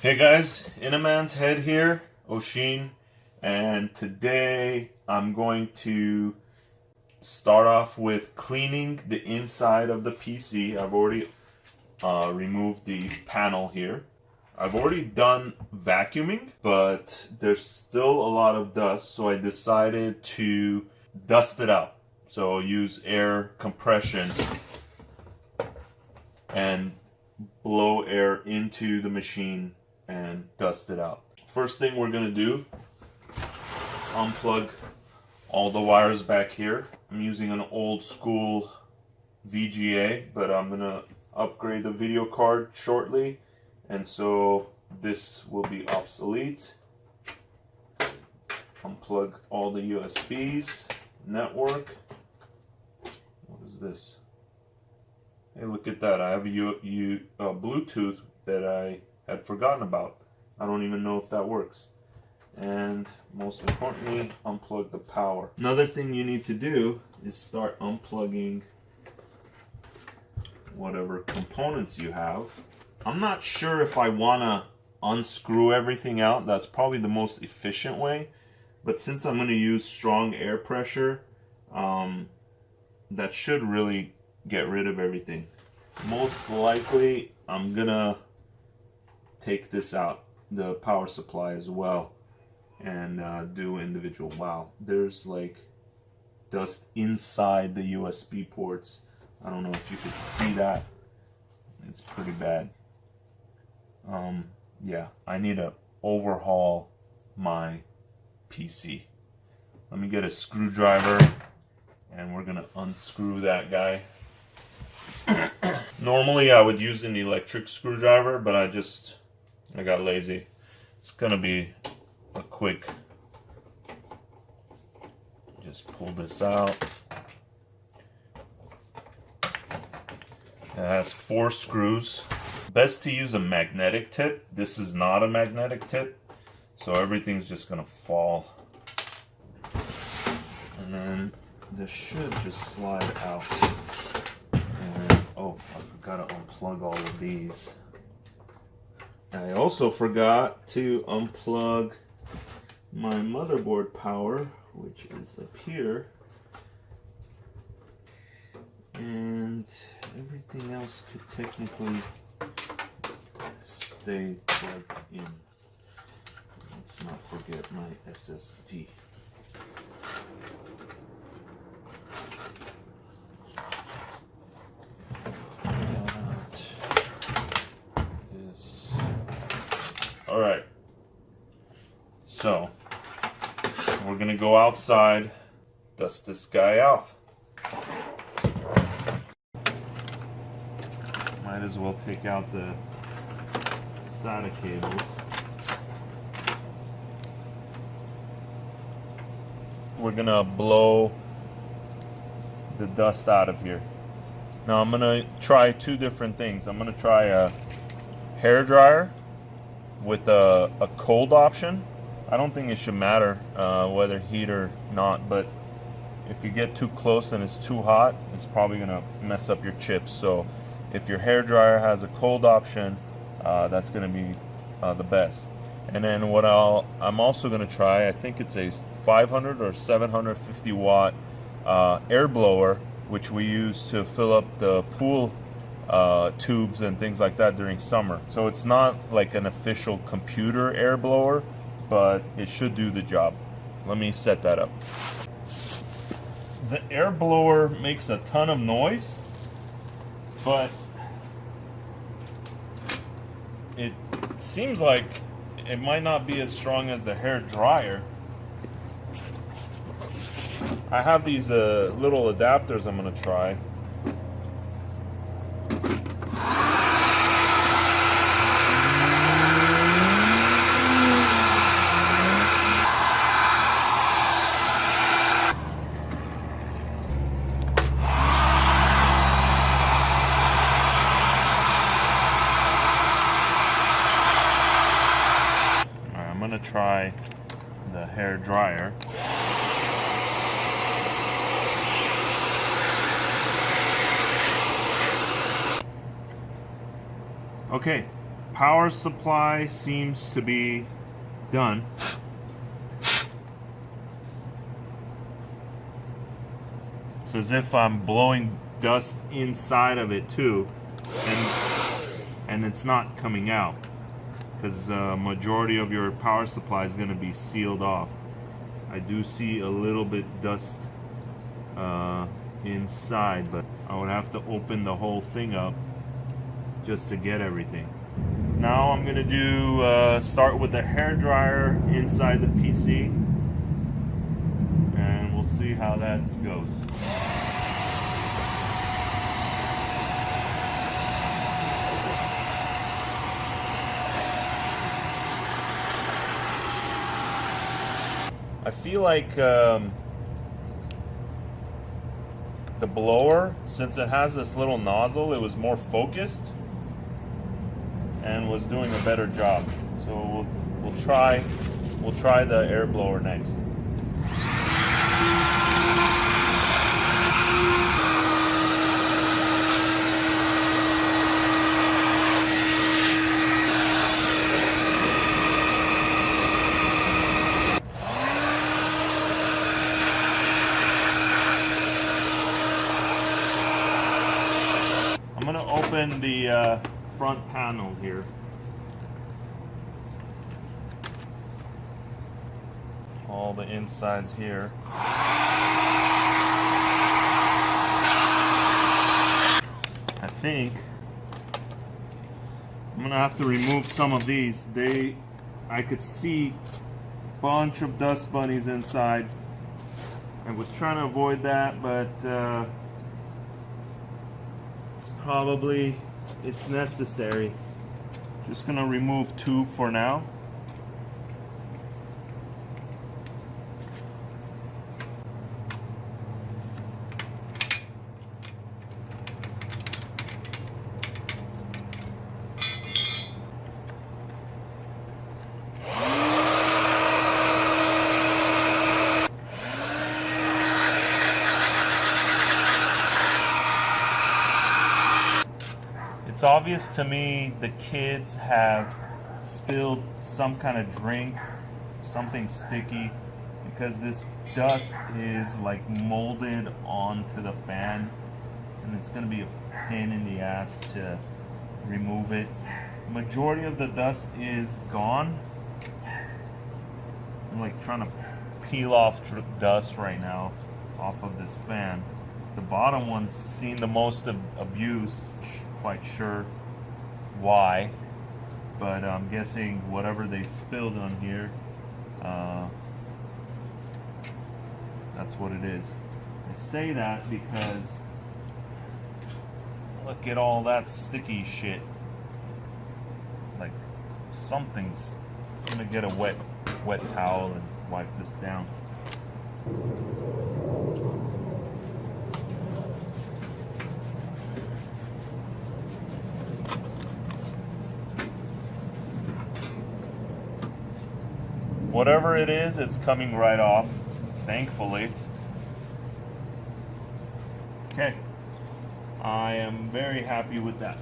Hey guys, In a Man's Head here, Oshin, and today I'm going to start off with cleaning the inside of the PC. I've already removed the panel here. I've already done vacuuming, but there's still a lot of dust, so I decided to dust it out. So I'll use air compression and blow air into the machine and dust it out. First thing we're gonna do, unplug all the wires back here. I'm using an old school VGA, but I'm gonna upgrade the video card shortly, and so this will be obsolete. Unplug all the USBs, network. What is this? Hey, look at that. I have a Bluetooth that I had forgotten about. I don't even know if that works. And most importantly, unplug the power. Another thing you need to do is start unplugging whatever components you have. I'm not sure if I want to unscrew everything out. That's probably the most efficient way. But since I'm going to use strong air pressure, that should really get rid of everything. Most likely I'm gonna take this out, the power supply as well, and do individual. Wow, there's like dust inside the USB ports. I don't know if you could see that. It's pretty bad. Yeah, I need to overhaul my PC. Let me get a screwdriver and we're gonna unscrew that guy. Normally I would use an electric screwdriver, but I got lazy. It's gonna be a quick, just pull this out. It has 4 screws. Best to use a magnetic tip. This is not a magnetic tip, so everything's just gonna fall. And then this should just slide out. And, oh, I forgot to unplug all of these. I also forgot to unplug my motherboard power, which is up here. And everything else could technically stay plugged in. Let's not forget my SSD. Alright, so we're gonna go outside, dust this guy off. Might as well take out the SATA cables. We're gonna blow the dust out of here. Now I'm gonna try 2 different things. I'm gonna try a hair dryer with a cold option. I don't think it should matter whether heat or not, but if you get too close and it's too hot, it's probably gonna mess up your chips. So if your hair dryer has a cold option, that's gonna be the best. And then what I'm also gonna try, I think it's a 500 or 750 watt air blower, which we use to fill up the pool tubes and things like that during summer. So it's not like an official computer air blower, but it should do the job. Let me set that up. The air blower makes a ton of noise, but it seems like it might not be as strong as the hair dryer. I have these little adapters I'm gonna try. I'm gonna try the hair dryer. Okay, power supply seems to be done. It's as if I'm blowing dust inside of it too, and it's not coming out because majority of your power supply is going to be sealed off. I do see a little bit dust inside, but I would have to open the whole thing up just to get everything. Now I'm going to do start with the hair dryer inside the PC, and we'll see how that goes. I feel like the blower, since it has this little nozzle, it was more focused and was doing a better job. So we'll try the air blower next. I'm gonna open the front panel here. All the insides here. I think I'm gonna have to remove some of these. I could see a bunch of dust bunnies inside. I was trying to avoid that, but probably it's necessary. Just gonna remove 2 for now. It's obvious to me the kids have spilled some kind of drink, something sticky, because this dust is like molded onto the fan, and it's going to be a pain in the ass to remove it. Majority of the dust is gone. I'm like trying to peel off dust right now off of this fan. The bottom one's seen the most abuse. Quite sure why, but I'm guessing whatever they spilled on here, that's what it is. I say that because look at all that sticky shit. Like something's gonna get a wet towel and wipe this down. Whatever it is, it's coming right off, thankfully. Okay, I am very happy with that.